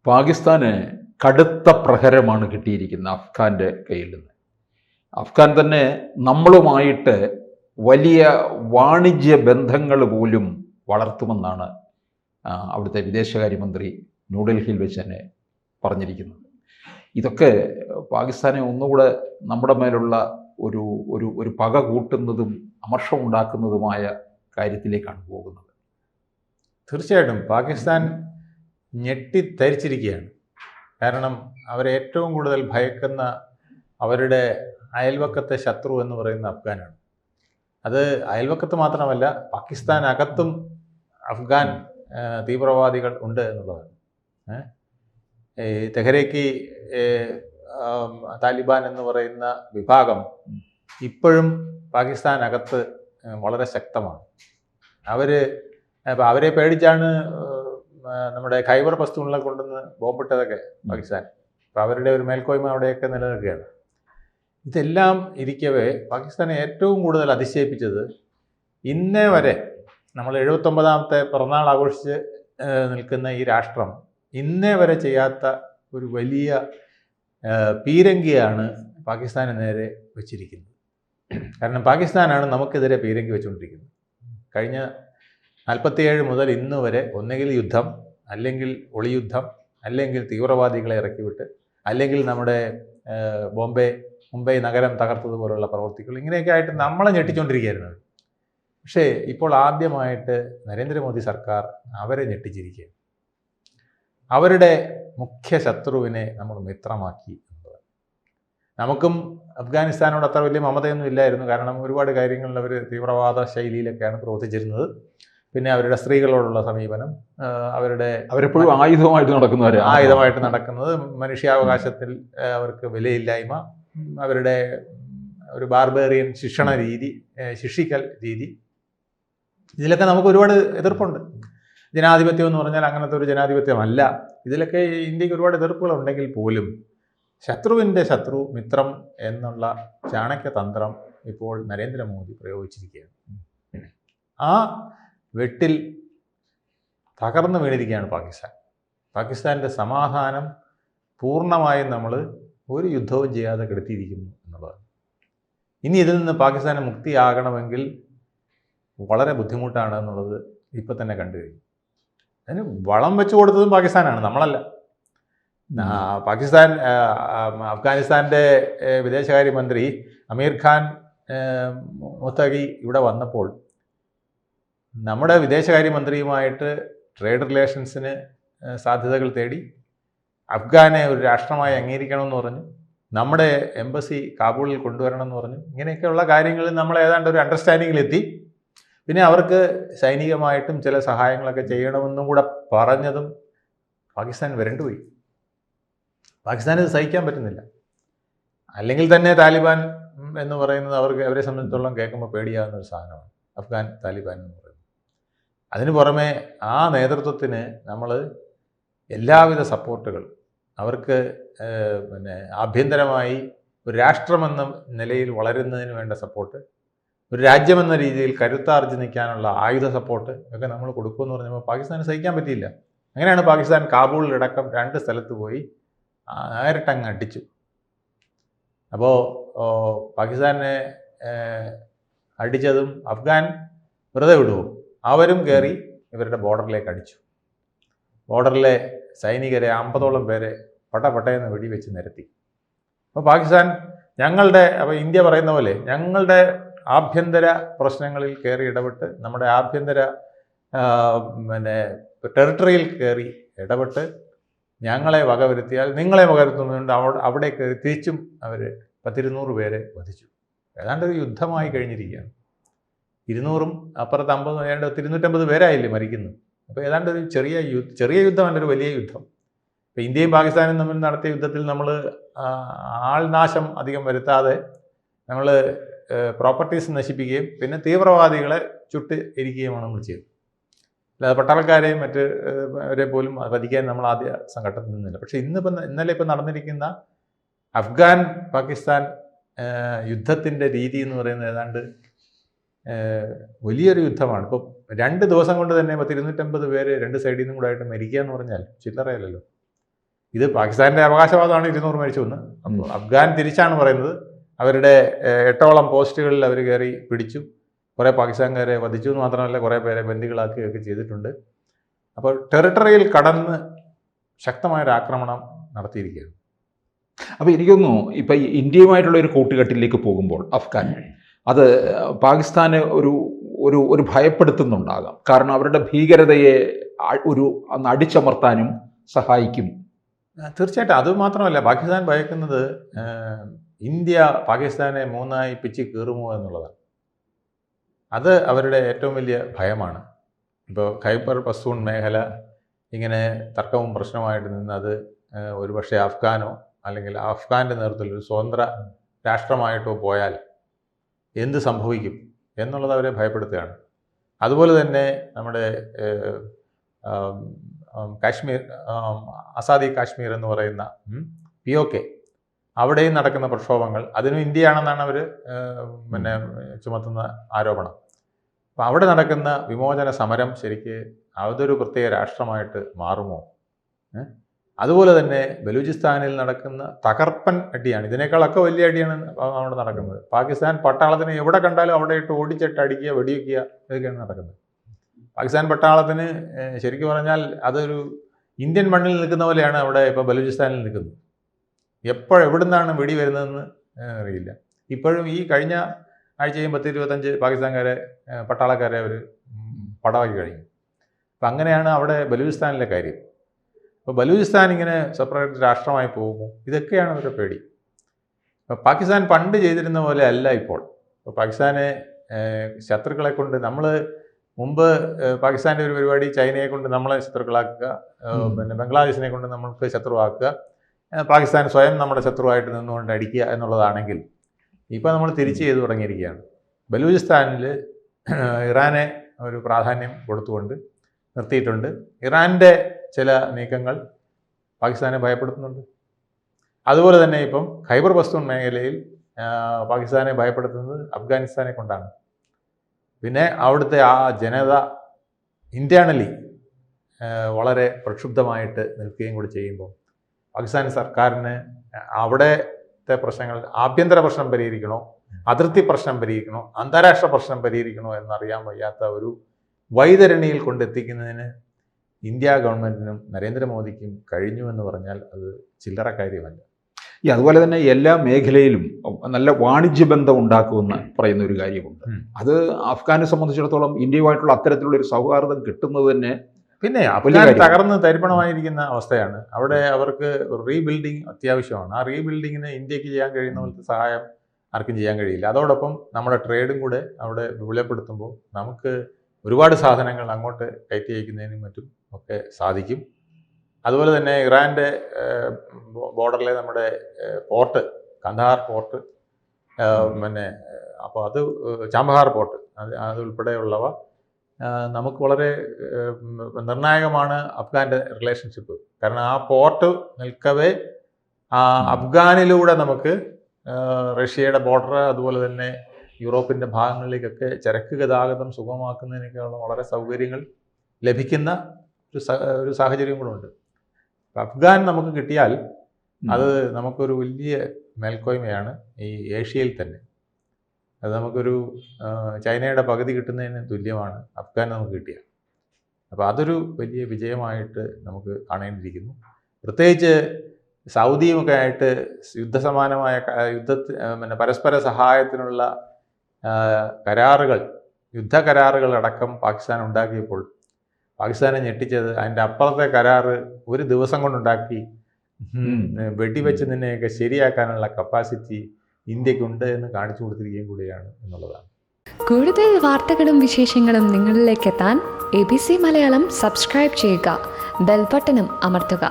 പാകിസ്ഥാന് കടുത്ത പ്രഹരമാണ് കിട്ടിയിരിക്കുന്നത് അഫ്ഗാൻ്റെ കയ്യിൽ നിന്ന്. അഫ്ഗാൻ തന്നെ നമ്മളുമായിട്ട് വലിയ വാണിജ്യ ബന്ധങ്ങൾ പോലും വളർത്തുമെന്നാണ് അവിടുത്തെ വിദേശകാര്യമന്ത്രി ന്യൂഡൽഹിയിൽ വെച്ച് തന്നെ പറഞ്ഞിരിക്കുന്നത്. ഇതൊക്കെ പാകിസ്ഥാനെ ഒന്നുകൂടെ നമ്മുടെ മേലുള്ള ഒരു ഒരു ഒരു പക കൂട്ടുന്നതും അമർഷമുണ്ടാക്കുന്നതുമായ കാര്യത്തിലേക്കാണ് പോകുന്നത്. തീർച്ചയായിട്ടും പാകിസ്ഥാൻ ഞെട്ടിത്തരിച്ചിരിക്കുകയാണ്. കാരണം അവരേറ്റവും കൂടുതൽ ഭയക്കുന്ന അവരുടെ അയൽവക്കത്തെ ശത്രു എന്ന് പറയുന്ന അഫ്ഗാനാണ്. അത് അയൽവക്കത്ത് മാത്രമല്ല, പാകിസ്ഥാനകത്തും അഫ്ഗാൻ തീവ്രവാദികൾ ഉണ്ട് എന്നുള്ളതാണ്. തെഹ്രീക്ക് താലിബാൻ എന്ന് പറയുന്ന വിഭാഗം ഇപ്പോഴും പാകിസ്ഥാനകത്ത് വളരെ ശക്തമാണ്. അവരെ പേടിച്ചാണ് നമ്മുടെ ഖൈബർ പഖ്തൂൺഖ്വ കൊണ്ടുവന്ന് ബോംബിട്ടതൊക്കെ പാകിസ്ഥാൻ. അപ്പോൾ അവരുടെ ഒരു മേൽക്കോയ്മ അവിടെയൊക്കെ നിലനിൽക്കുകയാണ്. ഇതെല്ലാം ഇരിക്കവേ പാകിസ്ഥാനെ ഏറ്റവും കൂടുതൽ അതിശയിപ്പിച്ചത് ഇന്നേ വരെ നമ്മൾ 79ാമത്തെ പിറന്നാൾ ആഘോഷിച്ച് നിൽക്കുന്ന ഈ രാഷ്ട്രം ഇന്നേ വരെ ചെയ്യാത്ത ഒരു വലിയ പീരങ്കിയാണ് പാകിസ്ഥാന് നേരെ വെച്ചിരിക്കുന്നത്. കാരണം പാകിസ്ഥാനാണ് നമുക്കെതിരെ പീരങ്കി വെച്ചുകൊണ്ടിരിക്കുന്നത്. കഴിഞ്ഞ 47 മുതൽ ഇന്ന് വരെ ഒന്നുകിൽ യുദ്ധം, അല്ലെങ്കിൽ ഒളിയുദ്ധം, അല്ലെങ്കിൽ തീവ്രവാദികളെ ഇറക്കിവിട്ട്, അല്ലെങ്കിൽ നമ്മുടെ മുംബൈ നഗരം തകർത്തതുപോലുള്ള പ്രവൃത്തികൾ, ഇങ്ങനെയൊക്കെ ആയിട്ട് നമ്മളെ ഞെട്ടിച്ചുകൊണ്ടിരിക്കുകയായിരുന്നു. പക്ഷേ ഇപ്പോൾ ആദ്യമായിട്ട് നരേന്ദ്രമോദി സർക്കാർ അവരെ ഞെട്ടിച്ചിരിക്കുകയാണ്. അവരുടെ മുഖ്യ ശത്രുവിനെ നമ്മൾ മിത്രമാക്കി എന്നുള്ളത്. നമുക്കും അഫ്ഗാനിസ്ഥാനോട് അത്ര വലിയ മമതയൊന്നും ഇല്ലായിരുന്നു. കാരണം ഒരുപാട് കാര്യങ്ങളിൽ അവർ തീവ്രവാദ ശൈലിയിലൊക്കെയാണ് പ്രവർത്തിച്ചിരുന്നത്. പിന്നെ അവരുടെ സ്ത്രീകളോടുള്ള സമീപനം, അവരെപ്പോഴും ആയുധമായിട്ട് നടക്കുന്നത്, മനുഷ്യാവകാശത്തിൽ അവർക്ക് വിലയില്ലായ്മ, അവരുടെ ഒരു ബാർബേറിയൻ ശിക്ഷിക്കൽ രീതി, ഇതിലൊക്കെ നമുക്ക് ഒരുപാട് എതിർപ്പുണ്ട്. ജനാധിപത്യം എന്ന് പറഞ്ഞാൽ അങ്ങനത്തെ ഒരു ജനാധിപത്യമല്ല. ഇതിലൊക്കെ ഇന്ത്യക്ക് ഒരുപാട് എതിർപ്പുകളുണ്ടെങ്കിൽ പോലും ശത്രുവിൻ്റെ ശത്രു മിത്രം എന്നുള്ള ചാണക്യതന്ത്രം ഇപ്പോൾ നരേന്ദ്രമോദി പ്രയോഗിച്ചിരിക്കുകയാണ്. ആ വെട്ടിൽ തകർന്നു വീണിരിക്കുകയാണ് പാകിസ്ഥാൻ്റെ സമാധാനം പൂർണ്ണമായും നമ്മൾ ഒരു യുദ്ധവും ചെയ്യാതെ കെടുത്തിയിരിക്കുന്നു എന്നുള്ളതാണ്. ഇനി ഇതിൽ നിന്ന് പാകിസ്ഥാന് മുക്തിയാകണമെങ്കിൽ വളരെ ബുദ്ധിമുട്ടാണ് എന്നുള്ളത് ഇപ്പം തന്നെ കണ്ടു കഴിഞ്ഞു. അതിന് വളം വെച്ചു കൊടുത്തതും പാകിസ്ഥാനാണ്, നമ്മളല്ല. അഫ്ഗാനിസ്ഥാൻ്റെ വിദേശകാര്യമന്ത്രി അമീർ ഖാൻ മുത്തഖി ഇവിടെ വന്നപ്പോൾ നമ്മുടെ വിദേശകാര്യമന്ത്രിയുമായിട്ട് ട്രേഡ് റിലേഷൻസിന് സാധ്യതകൾ തേടി, അഫ്ഗാനെ ഒരു രാഷ്ട്രമായി അംഗീകരിക്കണമെന്ന് പറഞ്ഞു, നമ്മുടെ എംബസി കാബൂളിൽ കൊണ്ടുവരണമെന്ന് പറഞ്ഞു. ഇങ്ങനെയൊക്കെയുള്ള കാര്യങ്ങളിൽ നമ്മൾ ഏതാണ്ട് ഒരു അണ്ടർസ്റ്റാൻഡിങ്ങിലെത്തി. പിന്നെ അവർക്ക് സൈനികമായിട്ടും ചില സഹായങ്ങളൊക്കെ ചെയ്യണമെന്നും കൂടെ പറഞ്ഞതും പാകിസ്ഥാൻ വരണ്ടുപോയി. പാകിസ്ഥാന് ഇത് സഹിക്കാൻ പറ്റുന്നില്ല. അല്ലെങ്കിൽ തന്നെ താലിബാൻ എന്ന് പറയുന്നത് അവരെ സംബന്ധിച്ചിടത്തോളം കേൾക്കുമ്പോൾ പേടിയാകുന്ന ഒരു സാധനമാണ് അഫ്ഗാൻ താലിബാൻ എന്ന് പറയുന്നത്. അതിനു പുറമെ ആ നേതൃത്വത്തിന് നമ്മൾ എല്ലാവിധ സപ്പോർട്ടുകൾ, അവർക്ക് ആഭ്യന്തരമായി ഒരു രാഷ്ട്രമെന്ന നിലയിൽ വളരുന്നതിന് വേണ്ട സപ്പോർട്ട്, ഒരു രാജ്യമെന്ന രീതിയിൽ കരുത്താർജിക്കാനുള്ള ആയുധ സപ്പോർട്ട് ഒക്കെ നമ്മൾ കൊടുക്കുമെന്ന് പറഞ്ഞപ്പോൾ പാകിസ്ഥാന് സഹിക്കാൻ പറ്റിയില്ല. അങ്ങനെയാണ് പാകിസ്ഥാൻ കാബൂളിലടക്കം 2 സ്ഥലത്ത് പോയി നേരിട്ടങ്ങ് അടിച്ചു. അപ്പോൾ പാകിസ്ഥാനെ അടിച്ചതും അഫ്ഗാൻ വെറുതെ വിടുമോ? അവരും കയറി ഇവരുടെ ബോർഡറിലേക്ക് അടിച്ചു. ബോർഡറിലെ സൈനികരെ 50ഓളം പേരെ പട്ടയെന്ന് വെടിവെച്ച് നിരത്തി. അപ്പോൾ പാകിസ്ഥാൻ അപ്പോൾ ഇന്ത്യ പറയുന്ന പോലെ ഞങ്ങളുടെ ആഭ്യന്തര പ്രശ്നങ്ങളിൽ കയറി ഇടപെട്ട്, നമ്മുടെ ആഭ്യന്തര ടെറിട്ടറിയിൽ കയറി ഇടപെട്ട് ഞങ്ങളെ വകവരുത്തിയാൽ നിങ്ങളെ വകവരുത്തുന്നുണ്ട്, അവിടെ കയറി തിരിച്ചും അവർ 10-200 പേരെ വധിച്ചു. ഏതാണ്ട് ഒരു യുദ്ധമായി കഴിഞ്ഞിരിക്കുകയാണ്. 200ഉം അപ്പുറത്ത് 50 ഏതാണ്ട് 250 പേരായില്ലേ മരിക്കുന്നു. അപ്പോൾ ഏതാണ്ട് ഒരു ചെറിയ യുദ്ധമല്ല, ഒരു വലിയ യുദ്ധം. ഇപ്പോൾ ഇന്ത്യയും പാകിസ്ഥാനും തമ്മിൽ നടത്തിയ യുദ്ധത്തിൽ നമ്മൾ ആൾനാശം അധികം വരുത്താതെ നമ്മൾ പ്രോപ്പർട്ടീസ് നശിപ്പിക്കുകയും പിന്നെ തീവ്രവാദികളെ ചുട്ട് എരിക്കുകയുമാണ് നമ്മൾ ചെയ്തത്. അല്ലാതെ പട്ടാളക്കാരെയും അവരെ പോലും വധിക്കാൻ നമ്മൾ ആദ്യ ഘട്ടത്തിൽ നിന്നില്ല. പക്ഷേ ഇന്നലെ നടന്നിരിക്കുന്ന അഫ്ഗാൻ പാകിസ്ഥാൻ യുദ്ധത്തിൻ്റെ രീതി എന്ന് പറയുന്നത് ഏതാണ്ട് വലിയൊരു യുദ്ധമാണ്. ഇപ്പം 2 ദിവസം കൊണ്ട് തന്നെ 250 പേര് 2 സൈഡിൽ നിന്നും കൂടെ ആയിട്ട് മരിക്കുക എന്ന് പറഞ്ഞാൽ ചില്ലറയല്ലല്ലോ. ഇത് പാകിസ്ഥാൻ്റെ അവകാശവാദമാണ് 200 മരിച്ചുവെന്ന്. അപ്പോൾ അഫ്ഗാൻ തിരിച്ചാണ് പറയുന്നത്. അവരുടെ 8ഓളം പോസ്റ്റുകളിൽ അവർ കയറി പിടിച്ചു, കുറേ പാകിസ്ഥാൻകാരെ വധിച്ചു എന്ന് മാത്രമല്ല കുറേ പേരെ ബന്ദികളാക്കുകയൊക്കെ ചെയ്തിട്ടുണ്ട്. അപ്പോൾ ടെറിട്ടറിയിൽ കടന്ന് ശക്തമായൊരു ആക്രമണം നടത്തിയിരിക്കുകയാണ്. അപ്പോൾ എനിക്ക് തോന്നുന്നു ഇപ്പം ഇന്ത്യയുമായിട്ടുള്ള ഒരു കൂട്ടുകെട്ടിലേക്ക് പോകുമ്പോൾ അഫ്ഗാൻ അത് പാകിസ്ഥാന് ഒരു ഭയപ്പെടുത്തുന്നുണ്ടാകാം. കാരണം അവരുടെ ഭീകരതയെ ഒന്ന് അടിച്ചമർത്താനും സഹായിക്കും. തീർച്ചയായിട്ടും. അത് മാത്രമല്ല, പാകിസ്ഥാൻ ഭയക്കുന്നത് ഇന്ത്യ പാകിസ്ഥാനെ 3ആയി പിച്ചി കീറുമോ എന്നുള്ളതാണ്. അത് അവരുടെ ഏറ്റവും വലിയ ഭയമാണ്. ഇപ്പോൾ ഖൈബർ പഖ്തൂൺ മേഖല ഇങ്ങനെ തർക്കവും പ്രശ്നമായിട്ട് നിന്നത് ഒരുപക്ഷെ അഫ്ഗാനോ അല്ലെങ്കിൽ അഫ്ഗാൻ്റെ നേതൃത്വത്തിൽ ഒരു സ്വതന്ത്ര രാഷ്ട്രമായിട്ടോ പോയാൽ എന്ത് സംഭവിക്കും എന്നുള്ളത് അവരെ ഭയപ്പെടുത്തുകയാണ്. അതുപോലെ തന്നെ നമ്മുടെ കാശ്മീർ, ആസാദി കാശ്മീർ എന്ന് പറയുന്ന POK, അവിടെയും നടക്കുന്ന പ്രക്ഷോഭങ്ങൾ, അതിനും ഇന്ത്യയാണെന്നാണ് അവർ ചുമത്തുന്ന ആരോപണം. അപ്പം അവിടെ നടക്കുന്ന വിമോചന സമരം ശരിക്ക് അതൊരു പ്രത്യേക രാഷ്ട്രമായിട്ട് മാറുമോ? അതുപോലെ തന്നെ ബലൂചിസ്ഥാനിൽ നടക്കുന്ന തകർപ്പൻ അടിയാണ്, ഇതിനേക്കാളൊക്കെ വലിയ അടിയാണ് അവിടെ നടക്കുന്നത്. പാകിസ്ഥാൻ പട്ടാളത്തിന് എവിടെ കണ്ടാലും അവിടെ ഇട്ട് ഓടിച്ചിട്ട് അടിക്കുക, വെടിവെക്കുക, ഇതൊക്കെയാണ് നടക്കുന്നത്. പാകിസ്ഥാൻ പട്ടാളത്തിന് ശരിക്കും പറഞ്ഞാൽ അതൊരു ഇന്ത്യൻ മണ്ണിൽ നിൽക്കുന്ന പോലെയാണ് അവിടെ ഇപ്പോൾ ബലൂചിസ്ഥാനിൽ നിൽക്കുന്നത്. എവിടുന്നാണ് വെടി വരുന്നതെന്ന് അറിയില്ല. ഇപ്പോഴും ഈ കഴിഞ്ഞ ആഴ്ചയും 10-25 പാകിസ്ഥാൻകാരെ പട്ടാളക്കാരെ അവർ പടവാക്കി കഴിഞ്ഞു. അപ്പം അങ്ങനെയാണ് അവിടെ ബലൂചിസ്ഥാനിലെ കാര്യം. അപ്പോൾ ബലൂചിസ്ഥാൻ ഇങ്ങനെ സെപ്പറേറ്റ് രാഷ്ട്രമായി പോകുമോ? ഇതൊക്കെയാണ് അവരുടെ പേടി. അപ്പോൾ പാകിസ്ഥാൻ പണ്ട് ചെയ്തിരുന്ന പോലെ അല്ല ഇപ്പോൾ. അപ്പോൾ പാകിസ്ഥാനെ ശത്രുക്കളെ കൊണ്ട് നമ്മൾ മുമ്പ് പാകിസ്ഥാൻ്റെ ഒരു പരിപാടി ചൈനയെ കൊണ്ട് നമ്മളെ ശത്രുക്കളാക്കുക, ബംഗ്ലാദേശിനെ കൊണ്ട് നമ്മൾക്ക് ശത്രുവാക്കുക, പാകിസ്ഥാൻ സ്വയം നമ്മുടെ ശത്രുവായിട്ട് നിന്നുകൊണ്ട് അടിക്കുക എന്നുള്ളതാണെങ്കിൽ ഇപ്പോൾ നമ്മൾ തിരിച്ച് ചെയ്തു തുടങ്ങിയിരിക്കുകയാണ്. ബലൂചിസ്ഥാനിൽ ഇറാനെ ഒരു പ്രാധാന്യം കൊടുത്തുകൊണ്ട് നിർത്തിയിട്ടുണ്ട്. ഇറാൻ്റെ ചില നീക്കങ്ങൾ പാകിസ്ഥാനെ ഭയപ്പെടുത്തുന്നുണ്ട്. അതുപോലെ തന്നെ ഇപ്പം ഖൈബർ പഖ്തൂൺ മേഖലയിൽ പാകിസ്ഥാനെ ഭയപ്പെടുത്തുന്നത് അഫ്ഗാനിസ്ഥാനെ കൊണ്ടാണ്. പിന്നെ അവിടുത്തെ ആ ജനത ഇൻറ്റേർണലി വളരെ പ്രക്ഷുബ്ധമായിട്ട് നിൽക്കുകയും കൂടി ചെയ്യുമ്പോൾ പാകിസ്ഥാൻ സർക്കാരിന് അവിടുത്തെ പ്രശ്നങ്ങൾ, ആഭ്യന്തര പ്രശ്നം പരിഹരിക്കണോ, അതിർത്തി പ്രശ്നം പരിഹരിക്കണോ, അന്താരാഷ്ട്ര പ്രശ്നം പരിഹരിക്കണോ എന്നറിയാൻ വയ്യാത്ത ഒരു വൈതരണിയിൽ കൊണ്ടെത്തിക്കുന്നതിന് ഇന്ത്യ ഗവൺമെൻറ്റിനും നരേന്ദ്രമോദിക്കും കഴിഞ്ഞു എന്ന് പറഞ്ഞാൽ അത് ചില്ലറ കാര്യമല്ല. അതുപോലെ തന്നെ എല്ലാ മേഖലയിലും നല്ല വാണിജ്യ ബന്ധം ഉണ്ടാക്കുമെന്ന് പറയുന്ന ഒരു കാര്യമുണ്ട്. അത് അഫ്ഗാനെ സംബന്ധിച്ചിടത്തോളം ഇന്ത്യയുമായിട്ടുള്ള അത്തരത്തിലുള്ള ഒരു സൗഹാർദ്ദം കിട്ടുന്നത് തന്നെ പിന്നെ അഫ്ഗാൻ തകർന്ന് തരിപ്പണമായിരിക്കുന്ന അവസ്ഥയാണ്. അവിടെ അവർക്ക് റീബിൽഡിങ് അത്യാവശ്യമാണ്. ആ റീബിൽഡിങ്ങിന് ഇന്ത്യക്ക് ചെയ്യാൻ കഴിയുന്ന പോലത്തെ സഹായം ആർക്കും ചെയ്യാൻ കഴിയില്ല. അതോടൊപ്പം നമ്മുടെ ട്രേഡും കൂടെ അവിടെ വിപുലപ്പെടുത്തുമ്പോൾ നമുക്ക് ഒരുപാട് സാധനങ്ങൾ അങ്ങോട്ട് കയറ്റി അയക്കുന്നതിനും മറ്റും ഒക്കെ സാധിക്കും. അതുപോലെ തന്നെ ഇറാൻ്റെ ബോർഡറിലെ നമ്മുടെ പോർട്ട്, കന്ദഹാർ പോർട്ട്, അപ്പോൾ അത് ചാബഹാർ പോർട്ട്, അത് ഉൾപ്പെടെയുള്ളവ നമുക്ക് വളരെ നിർണായകമാണ് അഫ്ഗാൻ്റെ റിലേഷൻഷിപ്പ്. കാരണം ആ പോർട്ട് നിൽക്കവേ അഫ്ഗാനിലൂടെ നമുക്ക് റഷ്യയുടെ ബോർഡർ, അതുപോലെ തന്നെ യൂറോപ്പിൻ്റെ ഭാഗങ്ങളിലേക്കൊക്കെ ചരക്ക് ഗതാഗതം സുഗമമാക്കുന്നതിനൊക്കെയുള്ള വളരെ സൗകര്യങ്ങൾ ലഭിക്കുന്ന ഒരു സാഹചര്യം കൂടെ ഉണ്ട്. അഫ്ഗാൻ നമുക്ക് കിട്ടിയാൽ അത് നമുക്കൊരു വലിയ മേൽക്കോയ്മയാണ് ഈ ഏഷ്യയിൽ തന്നെ. അത് നമുക്കൊരു ചൈനയുടെ പകുതി കിട്ടുന്നതിന് തുല്യമാണ് അഫ്ഗാൻ നമുക്ക് കിട്ടിയത്. അപ്പോൾ അതൊരു വലിയ വിജയമായിട്ട് നമുക്ക് കാണേണ്ടിയിരിക്കുന്നു. പ്രത്യേകിച്ച് സൗദിയുമൊക്കെ ആയിട്ട് യുദ്ധസമാനമായ പരസ്പര സഹായത്തിനുള്ള കരാറുകൾ, യുദ്ധകരാറുകൾ അടക്കം പാകിസ്ഥാൻ ഉണ്ടാക്കിയപ്പോൾ പാകിസ്ഥാനെ ഞെട്ടിച്ചത് അതിൻ്റെ അപ്പുറത്തെ കരാറ് ഒരു ദിവസം കൊണ്ടുണ്ടാക്കി വെടിവെച്ച് നിന്നെയൊക്കെ ശരിയാക്കാനുള്ള കപ്പാസിറ്റി ഇന്ത്യക്കുണ്ട് എന്ന് കാണിച്ചു കൊടുത്തിരിക്കുകയും കൂടിയാണ് എന്നുള്ളതാണ്. കൂടുതൽ വാർത്തകളും വിശേഷങ്ങളും നിങ്ങളിലേക്ക് എത്താൻ ABC മലയാളം സബ്സ്ക്രൈബ് ചെയ്യുക, ബെൽ ബട്ടണും അമർത്തുക.